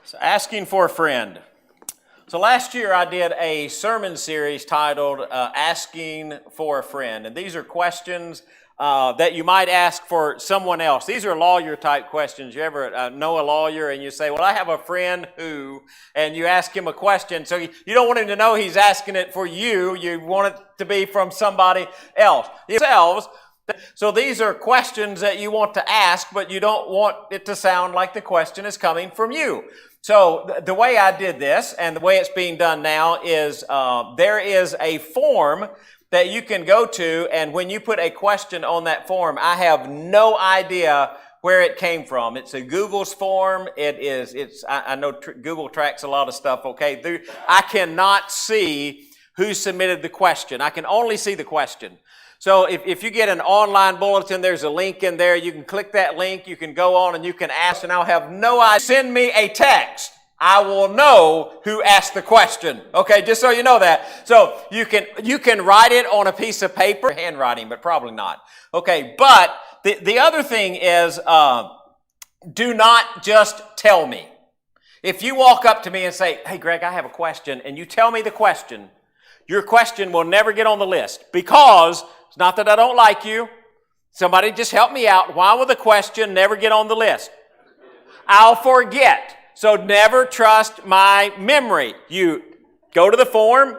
So asking for a friend. So last year I did a sermon series titled Asking for a Friend. And these are questions that you might ask for someone else. These are lawyer type questions. You ever know a lawyer and you say, well, I have a friend who, and you ask him a question. So you don't want him to know he's asking it for you. You want it to be from somebody else. Yourselves. So these are questions that you want to ask, but you don't want it to sound like the question is coming from you. So the way I did this and the way it's being done now is there is a form that you can go to, and when you put a question on that form, I have no idea where it came from. It's a Google's form. I know Google tracks a lot of stuff, okay? I cannot see who submitted the question. I can only see the question. So if you get an online bulletin, there's a link in there. You can click that link. You can go on and you can ask, and I'll have no idea. Send me a text. I will know who asked the question. Okay, just so you know that. So you can write it on a piece of paper, handwriting, but probably not. Okay, but the other thing is, do not just tell me. If you walk up to me and say, hey, Greg, I have a question, and you tell me the question, your question will never get on the list, because it's not that I don't like you. Somebody just help me out. Why will the question never get on the list? I'll forget. So never trust my memory. You go to the form,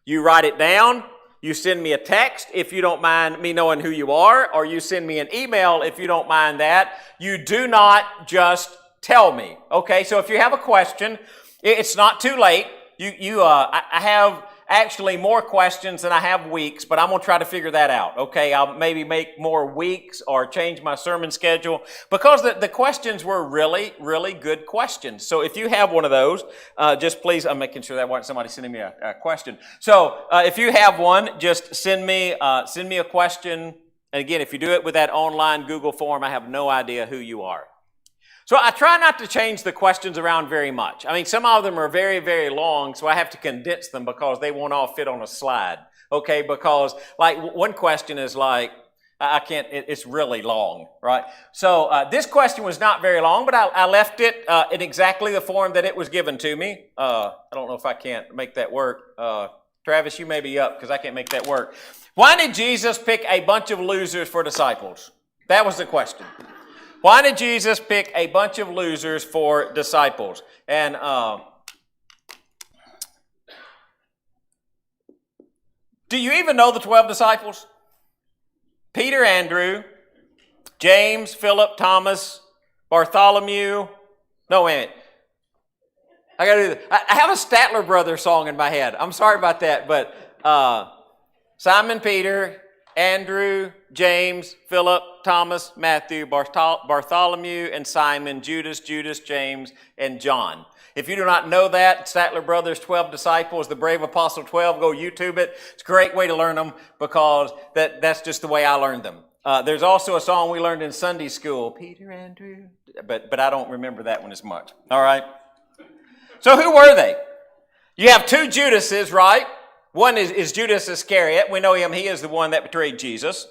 you write it down, you send me a text if you don't mind me knowing who you are, or you send me an email if you don't mind that. You do not just tell me. Okay, so if you have a question, it's not too late. I have actually more questions than I have weeks, but I'm going to try to figure that out. Okay, I'll maybe make more weeks or change my sermon schedule, because the questions were really, really good questions. So if you have one of those, just please, I'm making sure that wasn't somebody sending me a question. So if you have one, just send me a question. And again, if you do it with that online Google form, I have no idea who you are. So I try not to change the questions around very much. I mean, some of them are very, very long, so I have to condense them because they won't all fit on a slide. Okay, because like one question is like, it's really long, right? So this question was not very long, but I left it in exactly the form that it was given to me. I don't know if I can't make that work. Travis, you may be up because I can't make that work. Why did Jesus pick a bunch of losers for disciples? That was the question. Why did Jesus pick a bunch of losers for disciples? And do you even know the 12 disciples? Peter, Andrew, James, Philip, Thomas, Bartholomew. No, wait a minute. I got to do this. I have a Statler Brothers song in my head. I'm sorry about that, but Simon Peter, Andrew, James, Philip, Thomas, Matthew, Bartholomew, and Simon, Judas, James, and John. If you do not know that, Statler Brothers, 12 Disciples, the Brave Apostle 12, go YouTube it. It's a great way to learn them, because that's just the way I learned them. There's also a song we learned in Sunday school, Peter, Andrew, but I don't remember that one as much. All right? So who were they? You have two Judases, right? One is Judas Iscariot. We know him. He is the one that betrayed Jesus.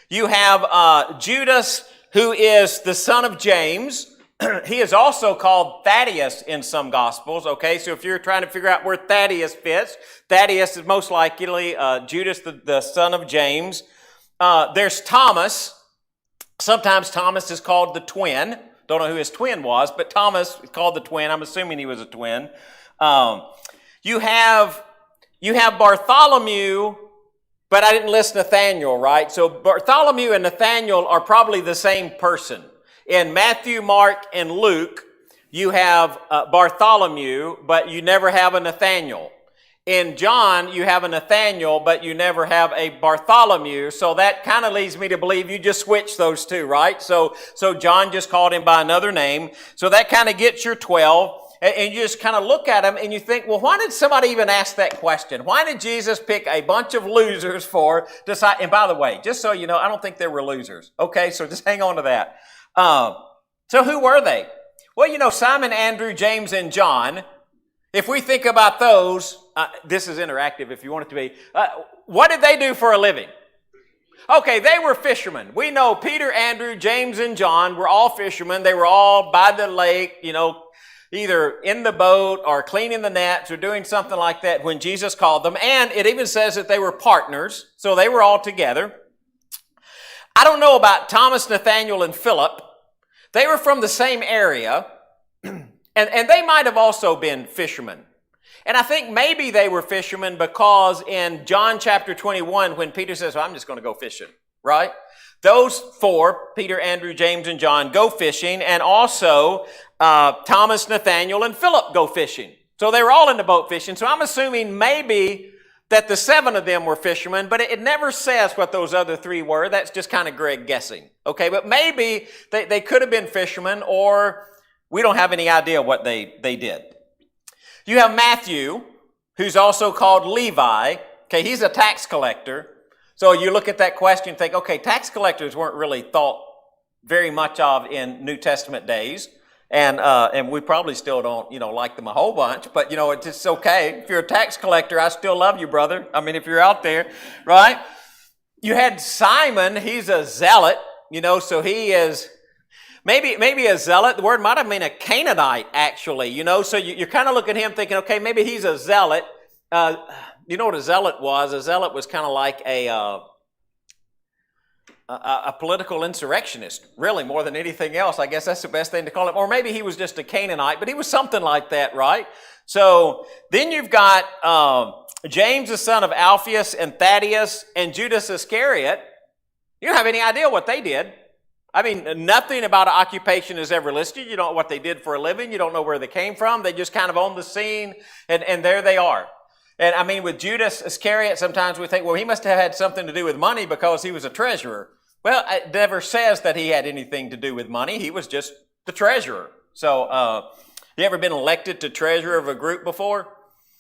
You have Judas, who is the son of James. He is also called Thaddeus in some Gospels. Okay, so if you're trying to figure out where Thaddeus fits, Thaddeus is most likely Judas, the son of James. There's Thomas. Sometimes Thomas is called the twin. Don't know who his twin was, but Thomas is called the twin. I'm assuming he was a twin. You have Bartholomew, but I didn't list Nathaniel, right? So Bartholomew and Nathaniel are probably the same person. In Matthew, Mark, and Luke, you have Bartholomew, but you never have a Nathaniel. In John, you have a Nathaniel, but you never have a Bartholomew. So that kind of leads me to believe you just switched those two, right? So John just called him by another name. So that kind of gets your 12. And you just kind of look at them and you think, well, why did somebody even ask that question? Why did Jesus pick a bunch of losers for disciples? And by the way, just so you know, I don't think they were losers. Okay, so just hang on to that. So who were they? Well, you know, Simon, Andrew, James, and John. If we think about those, this is interactive if you want it to be. What did they do for a living? Okay, they were fishermen. We know Peter, Andrew, James, and John were all fishermen. They were all by the lake, either in the boat or cleaning the nets or doing something like that when Jesus called them. And it even says that they were partners, so they were all together. I don't know about Thomas, Nathaniel, and Philip. They were from the same area, and they might have also been fishermen. And I think maybe they were fishermen because in John chapter 21, when Peter says, well, I'm just going to go fishing, right? Those four, Peter, Andrew, James, and John, go fishing, and also Thomas, Nathaniel, and Philip go fishing. So they were all in the boat fishing. So I'm assuming maybe that the seven of them were fishermen, but it never says what those other three were. That's just kind of Greg guessing. Okay, but maybe they could have been fishermen, or we don't have any idea what they did. You have Matthew, who's also called Levi. Okay, he's a tax collector. So you look at that question and think, okay, tax collectors weren't really thought very much of in New Testament days. And we probably still don't, like them a whole bunch. But, it's just okay. If you're a tax collector, I still love you, brother. I mean, if you're out there, right? You had Simon. He's a zealot, so he is maybe a zealot. The word might have been a Canaanite, actually, So you're kind of looking at him thinking, okay, maybe he's a zealot. You know what a zealot was? A zealot was kind of like a political insurrectionist, really, more than anything else. I guess that's the best thing to call him. Or maybe he was just a Canaanite, but he was something like that, right? So then you've got James, the son of Alphaeus, and Thaddeus, and Judas Iscariot. You don't have any idea what they did. I mean, nothing about an occupation is ever listed. You don't know what they did for a living. You don't know where they came from. They just kind of on the scene, and there they are. And I mean, with Judas Iscariot, sometimes we think, well, he must have had something to do with money because he was a treasurer. Well, it never says that he had anything to do with money. He was just the treasurer. So, you ever been elected to treasurer of a group before?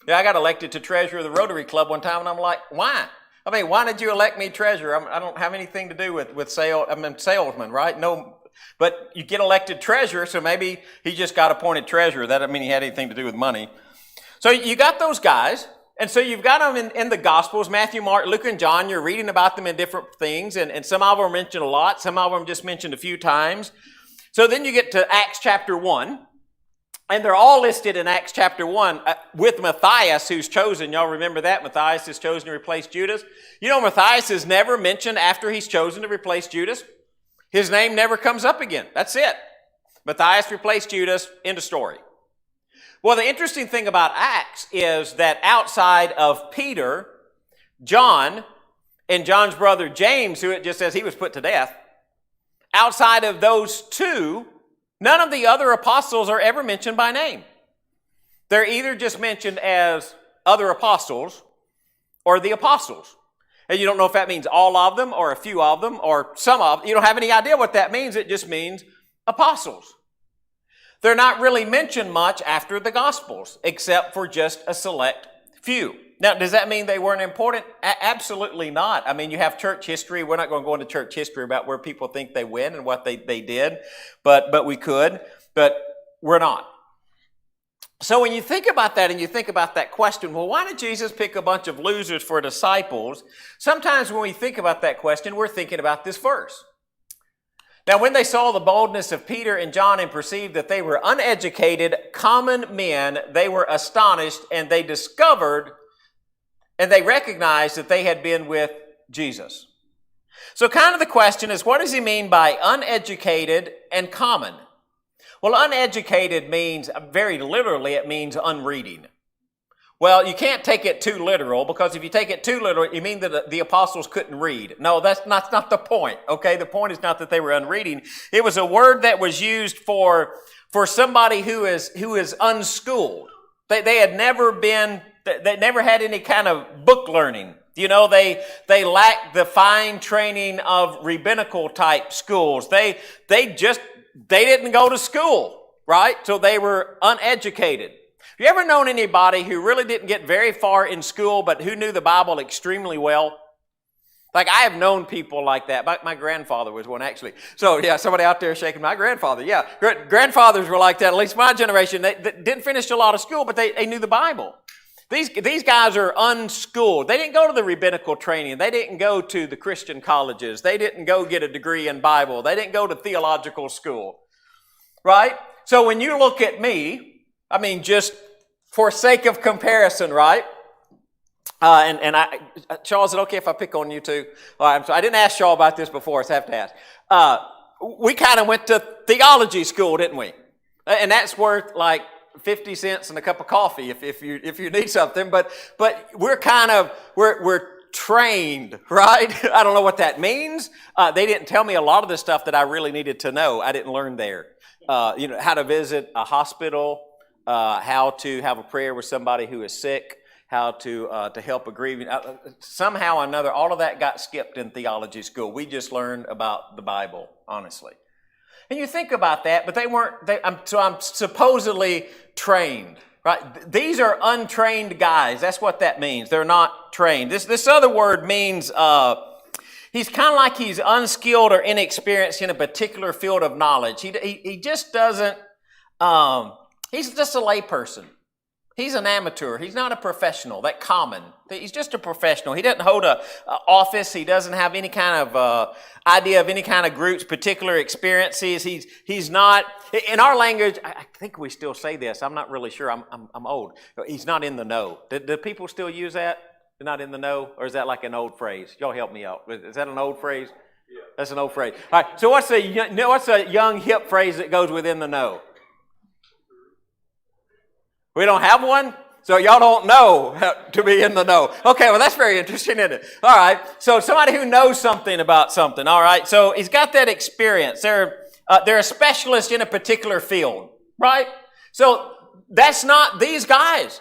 Yeah, I got elected to treasurer of the Rotary Club one time, and I'm like, why? I mean, why did you elect me treasurer? I don't have anything to do with sale. I'm salesman, right? No, but you get elected treasurer, so maybe he just got appointed treasurer. That doesn't mean he had anything to do with money. So you got those guys. And so you've got them in the Gospels, Matthew, Mark, Luke, and John. You're reading about them in different things, and some of them are mentioned a lot. Some of them just mentioned a few times. So then you get to Acts chapter 1, and they're all listed in Acts chapter 1 with Matthias, who's chosen. Y'all remember that? Matthias is chosen to replace Judas. Matthias is never mentioned after he's chosen to replace Judas. His name never comes up again. That's it. Matthias replaced Judas, end of story. Well, the interesting thing about Acts is that outside of Peter, John, and John's brother James, who it just says he was put to death, outside of those two, none of the other apostles are ever mentioned by name. They're either just mentioned as other apostles or the apostles. And you don't know if that means all of them or a few of them or some of them. You don't have any idea what that means. It just means apostles. They're not really mentioned much after the Gospels, except for just a select few. Now, does that mean they weren't important? Absolutely not. I mean, you have church history. We're not going to go into church history about where people think they went and what they did, but we could, but we're not. So when you think about that and you think about that question, well, why did Jesus pick a bunch of losers for disciples? Sometimes when we think about that question, we're thinking about this verse. Now, when they saw the boldness of Peter and John and perceived that they were uneducated, common men, they were astonished, and they discovered and they recognized that they had been with Jesus. So kind of the question is, what does he mean by uneducated and common? Well, uneducated means, very literally, it means unreading. Well, you can't take it too literal, because if you take it too literal, you mean that the apostles couldn't read. No, that's not the point, okay? The point is not that they were unreading. It was a word that was used for somebody who is unschooled. They had never been, they never had any kind of book learning. They lacked the fine training of rabbinical type schools. They didn't go to school, right? So they were uneducated. Have you ever known anybody who really didn't get very far in school, but who knew the Bible extremely well? Like, I have known people like that. My grandfather was one, actually. So, yeah, somebody out there shaking my grandfather. Yeah, grandfathers were like that, at least my generation. They didn't finish a lot of school, but they knew the Bible. These guys are unschooled. They didn't go to the rabbinical training. They didn't go to the Christian colleges. They didn't go get a degree in Bible. They didn't go to theological school, right? So when you look at me, I mean, just for sake of comparison, right? Charles, is it okay if I pick on you too? All right, I didn't ask Charles about this before, so I have to ask. We kind of went to theology school, didn't we? And that's worth like 50 cents and a cup of coffee if you need something. But we're trained, right? I don't know what that means. They didn't tell me a lot of the stuff that I really needed to know. I didn't learn there. How to visit a hospital, how to have a prayer with somebody who is sick, how to help a grieving. Somehow or another, all of that got skipped in theology school. We just learned about the Bible, honestly. And you think about that, but they weren't. So I'm supposedly trained, right? These are untrained guys. That's what that means. They're not trained. This other word means he's kind of like he's unskilled or inexperienced in a particular field of knowledge. He just doesn't. He's just a layperson. He's an amateur. He's not a professional. That common. He's just a professional. He doesn't hold a office. He doesn't have any kind of idea of any kind of group's particular experiences. He's not. In our language, I think we still say this. I'm not really sure. I'm old. He's not in the know. Do people still use that? They're not in the know, or is that like an old phrase? Y'all help me out. Is that an old phrase? Yeah. That's an old phrase. All right. So what's a young hip phrase that goes within the know? We don't have one? So y'all don't know to be in the know. Okay, well that's very interesting, isn't it? All right, so somebody who knows something about something, all right? So he's got that experience. They're a specialist in a particular field, right? So that's not these guys.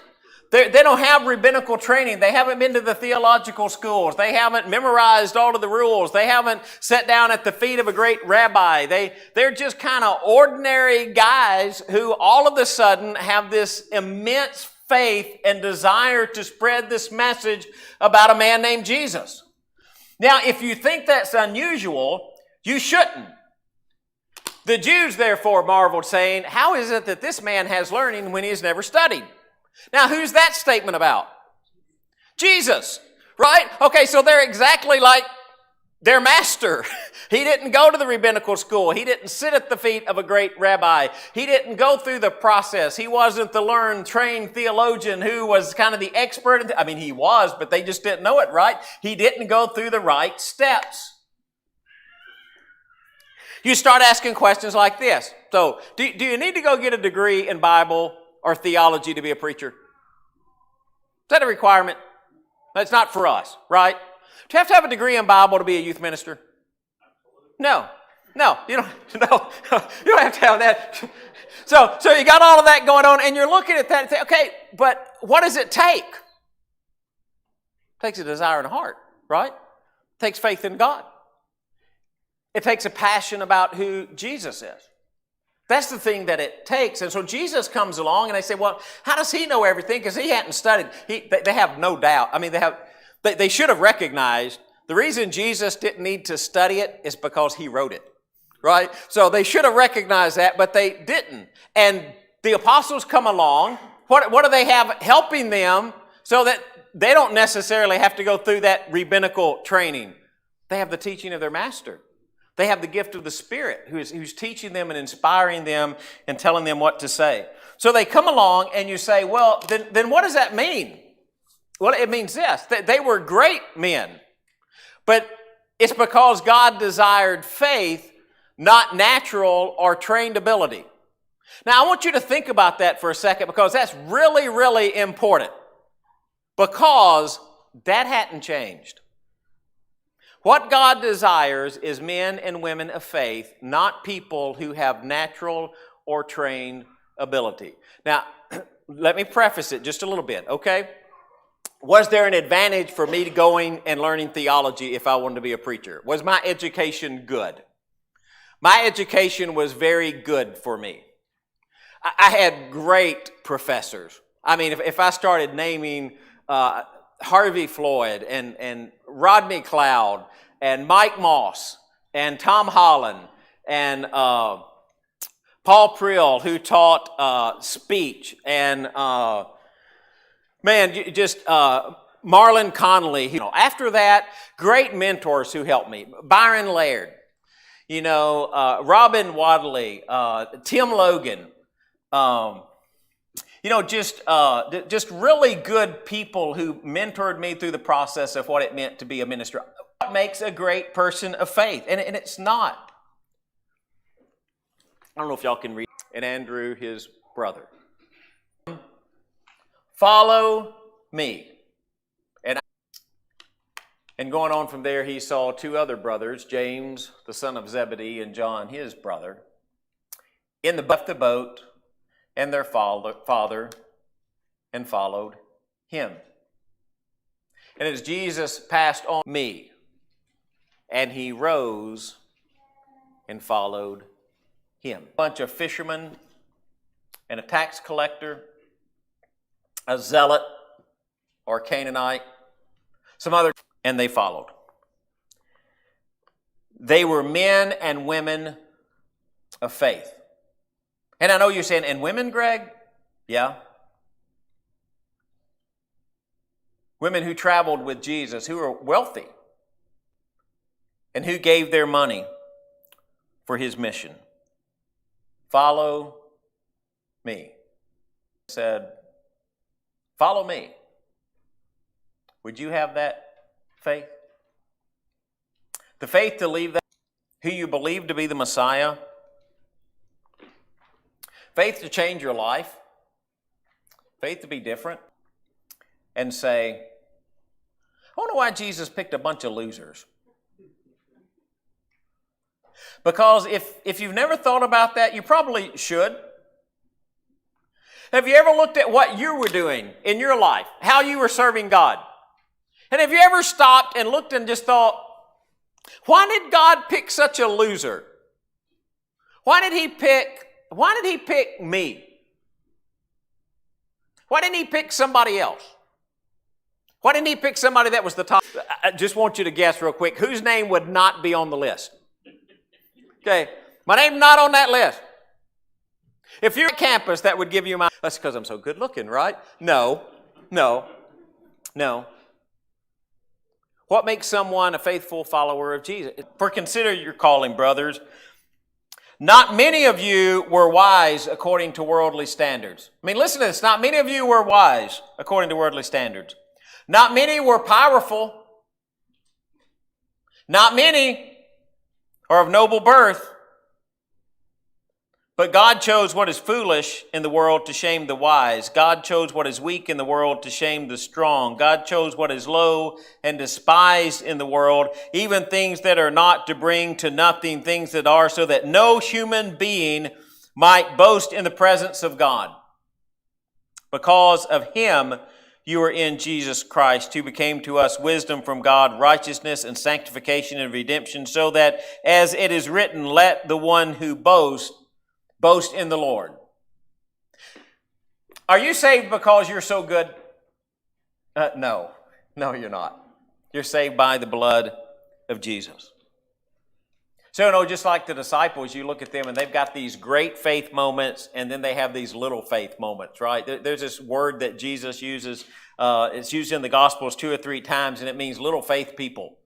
They don't have rabbinical training. They haven't been to the theological schools. They haven't memorized all of the rules. They haven't sat down at the feet of a great rabbi. They're just kind of ordinary guys who all of a sudden have this immense faith and desire to spread this message about a man named Jesus. Now, if you think that's unusual, you shouldn't. The Jews, therefore, marveled, saying, "How is it that this man has learning when he has never studied?" Now, who's that statement about? Jesus, right? Okay, so they're exactly like their master. He didn't go to the rabbinical school. He didn't sit at the feet of a great rabbi. He didn't go through the process. He wasn't the learned, trained theologian who was kind of the expert. I mean, he was, but they just didn't know it, right? He didn't go through the right steps. You start asking questions like this. So, do you need to go get a degree in Bible or theology to be a preacher? Is that a requirement? That's not for us, right? Do you have to have a degree in Bible to be a youth minister? No, you don't. No, you don't have to have that. So you got all of that going on, and you're looking at that and say, okay, but what does it take? It takes a desire in the heart, right? It takes faith in God. It takes a passion about who Jesus is. That's the thing that it takes. And so Jesus comes along and they say, well, how does he know everything? Because he hadn't studied. They have no doubt. I mean, they should have recognized the reason Jesus didn't need to study it is because he wrote it, right? So they should have recognized that, but they didn't. And the apostles come along. What do they have helping them so that they don't necessarily have to go through that rabbinical training? They have the teaching of their master. They have the gift of the Spirit who's teaching them and inspiring them and telling them what to say. So they come along and you say, well, then what does that mean? Well, it means this, that they were great men, but it's because God desired faith, not natural or trained ability. Now, I want you to think about that for a second because that's really, really important because that hadn't changed. What God desires is men and women of faith, not people who have natural or trained ability. Now, let me preface it just a little bit, okay? Was there an advantage for me going and learning theology if I wanted to be a preacher? Was my education good? My education was very good for me. I had great professors. I mean, if I started naming Harvey Floyd and Rodney Cloud and Mike Moss and Tom Holland and Paul Prill, who taught speech, and Marlon Connolly. After that, great mentors who helped me. Byron Laird, Robin Wadley, Tim Logan, just really good people who mentored me through the process of what it meant to be a minister. What makes a great person of faith? And it's not. I don't know if y'all can read. And Andrew, his brother. Follow me. And going on from there, he saw two other brothers, James, the son of Zebedee, and John, his brother, left the boat and their father and followed him. And as Jesus passed on me, and he rose and followed him. A bunch of fishermen and a tax collector, a zealot or Canaanite, some other, and they followed. They were men and women of faith. And I know you're saying, and women, Greg? Yeah. Women who traveled with Jesus, who were wealthy, and who gave their money for his mission. Follow me. He said, follow me. Would you have that faith? The faith to leave that, who you believe to be the Messiah. Faith to change your life. Faith to be different. And say, I wonder why Jesus picked a bunch of losers. Because if you've never thought about that, you probably should. Have you ever looked at what you were doing in your life? How you were serving God? And have you ever stopped and looked and just thought, why did God pick such a loser? Why did he pick me? Why didn't he pick somebody else? Why didn't he pick somebody that was the top? I just want you to guess real quick, whose name would not be on the list? Okay, my name's not on that list. If you're at campus, that would give you my... That's because I'm so good looking, right? No. What makes someone a faithful follower of Jesus? For consider your calling, brothers. Not many of you were wise according to worldly standards. I mean, listen to this. Not many of you were wise according to worldly standards. Not many were powerful. Not many are of noble birth. But God chose what is foolish in the world to shame the wise. God chose what is weak in the world to shame the strong. God chose what is low and despised in the world, even things that are not, to bring to nothing things that are, so that no human being might boast in the presence of God. Because of him you are in Jesus Christ, who became to us wisdom from God, righteousness and sanctification and redemption, so that, as it is written, let the one who boast in the Lord. Are you saved because you're so good? No, you're not. You're saved by the blood of Jesus. So, just like the disciples, you look at them and they've got these great faith moments, and then they have these little faith moments, right? There's this word that Jesus uses. It's used in the Gospels 2 or 3 times, and it means little faith people.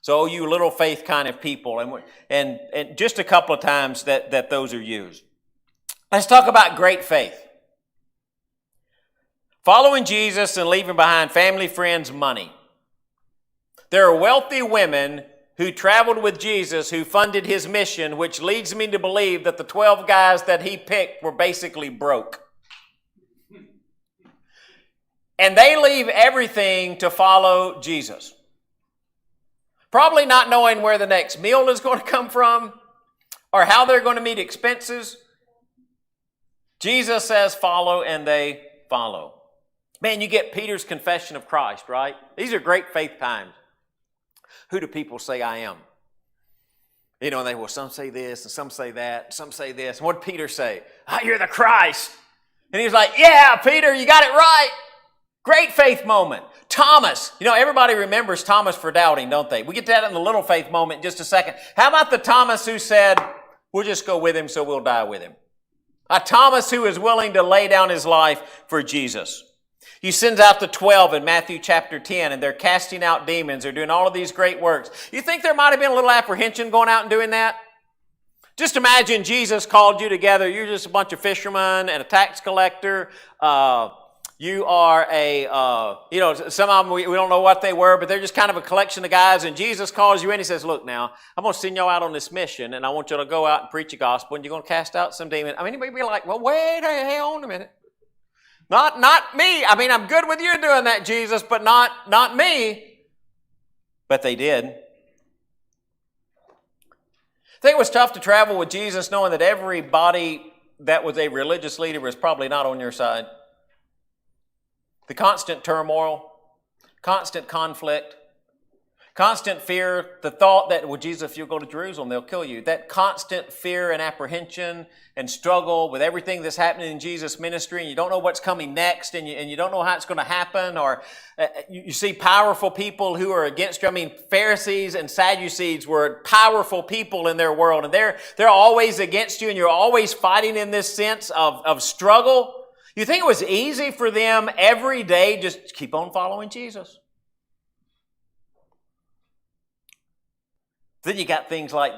So, you little faith kind of people, and just a couple of times that those are used. Let's talk about great faith. Following Jesus and leaving behind family, friends, money. There are wealthy women who traveled with Jesus, who funded his mission, which leads me to believe that the 12 guys that he picked were basically broke. And they leave everything to follow Jesus. Probably not knowing where the next meal is going to come from or how they're going to meet expenses. Jesus says follow, and they follow. Man, you get Peter's confession of Christ, right? These are great faith times. Who do people say I am? And some say this, and some say that, and some say this. And what did Peter say? You're the Christ. And he was like, yeah, Peter, you got it right. Great faith moment. Thomas. Everybody remembers Thomas for doubting, don't they? We get to that in the little faith moment in just a second. How about the Thomas who said, we'll just go with him so we'll die with him? A Thomas who is willing to lay down his life for Jesus. He sends out the 12 in Matthew chapter 10, and they're casting out demons. They're doing all of these great works. You think there might have been a little apprehension going out and doing that? Just imagine Jesus called you together. You're just a bunch of fishermen and a tax collector. You are some of them, we don't know what they were, but they're just kind of a collection of guys. And Jesus calls you in. He says, look now, I'm going to send y'all out on this mission, and I want you to go out and preach the gospel, and you're going to cast out some demons. I mean, anybody be like, well, wait on a minute. Not me. I mean, I'm good with you doing that, Jesus, but not me. But they did. I think it was tough to travel with Jesus knowing that everybody that was a religious leader was probably not on your side. The constant turmoil, constant conflict, constant fear, the thought that, well, Jesus, if you go to Jerusalem, they'll kill you. That constant fear and apprehension and struggle with everything that's happening in Jesus' ministry, and you don't know what's coming next, and you don't know how it's going to happen, or you see powerful people who are against you. I mean, Pharisees and Sadducees were powerful people in their world, and they're always against you, and you're always fighting in this sense of struggle. You think it was easy for them every day just keep on following Jesus? Then you got things like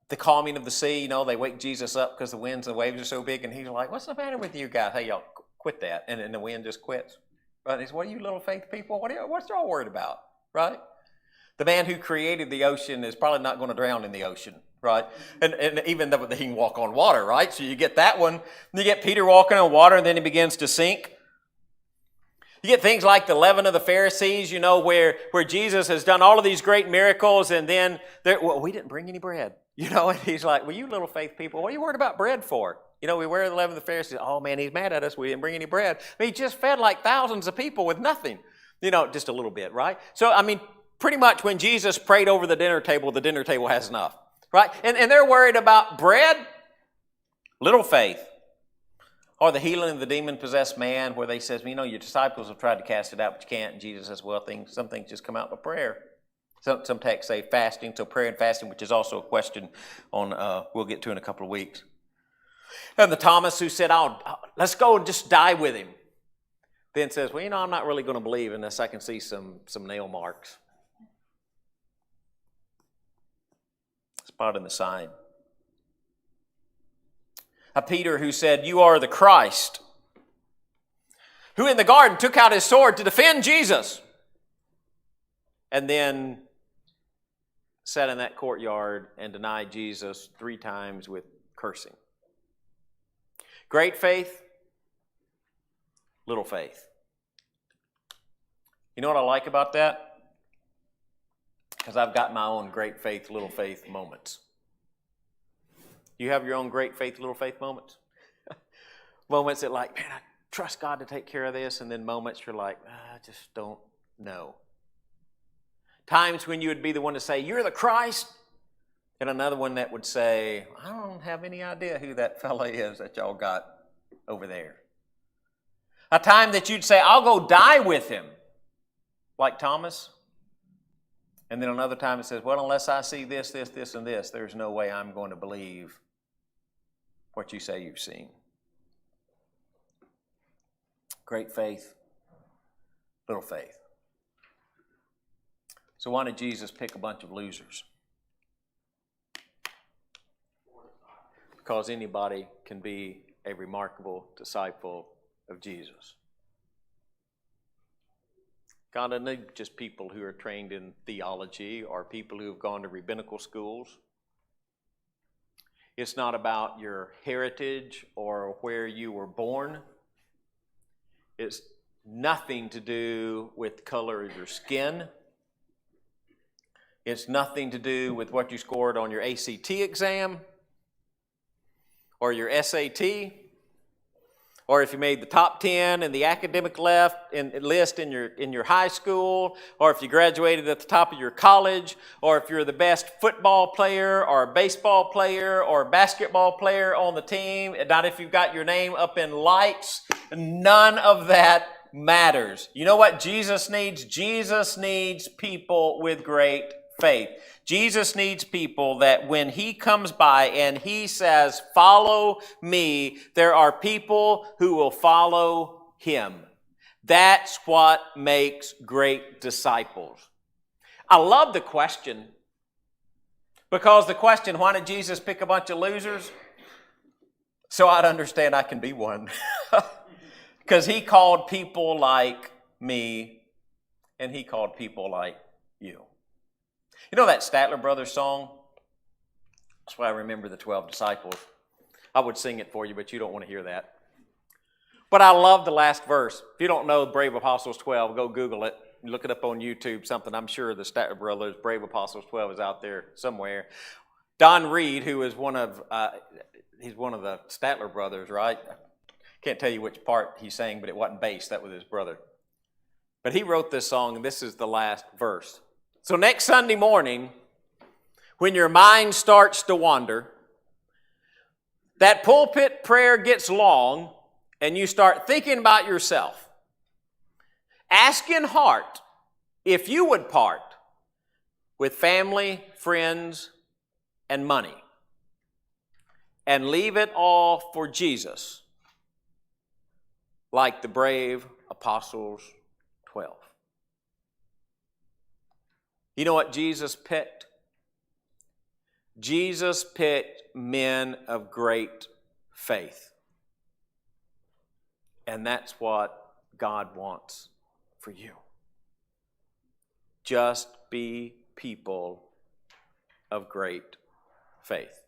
the calming of the sea. You know, they wake Jesus up because the winds and the waves are so big, and he's like, what's the matter with you guys? Hey, y'all, quit that. And the wind just quits. Right? And he says, what are you little faith people? What's y'all worried about? Right? The man who created the ocean is probably not going to drown in the ocean. Right? And even though he can walk on water, right? So you get that one. And you get Peter walking on water, and then he begins to sink. You get things like the leaven of the Pharisees, you know, where Jesus has done all of these great miracles, and then, we didn't bring any bread. You know, and he's like, well, you little faith people, what are you worried about bread for? You know, we wear the leaven of the Pharisees. Oh, man, he's mad at us. We didn't bring any bread. I mean, he just fed like thousands of people with nothing. You know, just a little bit, right? So, I mean, pretty much when Jesus prayed over the dinner table has enough. Right? And they're worried about bread, little faith. Or the healing of the demon-possessed man, where they says, you know, your disciples have tried to cast it out, but you can't. And Jesus says, well, some things just come out by prayer. Some texts say fasting, so prayer and fasting, which is also a question we'll get to in a couple of weeks. And the Thomas who said, let's go and just die with him. Then says, well, you know, I'm not really going to believe unless I can see some nail marks. Spot in the side. Peter who said, you are the Christ, who in the garden took out his sword to defend Jesus, and then sat in that courtyard and denied Jesus 3 times with cursing. Great faith, little faith. You know what I like about that? Because I've got my own great faith, little faith moments. You have your own great faith, little faith moments? Moments that like, man, I trust God to take care of this, and then moments you're like, I just don't know. Times when you would be the one to say, you're the Christ, and another one that would say, I don't have any idea who that fella is that y'all got over there. A time that you'd say, I'll go die with him, like Thomas. And then another time it says, well, unless I see this, this, this, and this, there's no way I'm going to believe what you say you've seen. Great faith, little faith. So why did Jesus pick a bunch of losers? Because anybody can be a remarkable disciple of Jesus. God doesn't need just people who are trained in theology or people who have gone to rabbinical schools. It's not about your heritage or where you were born. It's nothing to do with the color of your skin. It's nothing to do with what you scored on your ACT exam or your SAT, or if you made the top 10 in the academic list in your high school, or if you graduated at the top of your college, or if you're the best football player or baseball player or basketball player on the team, not if you've got your name up in lights. None of that matters. You know what Jesus needs? Jesus needs people with great faith. Jesus needs people that when he comes by and he says, follow me, there are people who will follow him. That's what makes great disciples. I love the question, Because the question, why did Jesus pick a bunch of losers? So I'd understand I can be one. Because he called people like me, and he called people like you. You know that Statler Brothers song? That's why I remember the 12 disciples. I would sing it for you, but you don't want to hear that. But I love the last verse. If you don't know Brave Apostles 12, go Google it. Look it up on YouTube, something. I'm sure the Statler Brothers, Brave Apostles 12 is out there somewhere. Don REID, who is he's one of the Statler brothers, right? Can't tell you which part he sang, but it wasn't bass. That was his brother. But he wrote this song, and this is the last verse. So next Sunday morning, when your mind starts to wander, that pulpit prayer gets long, and you start thinking about yourself. Ask in heart if you would part with family, friends, and money, and leave it all for Jesus, like the brave Apostles 12. You know what Jesus picked? Jesus picked men of great faith. And that's what God wants for you. Just be people of great faith.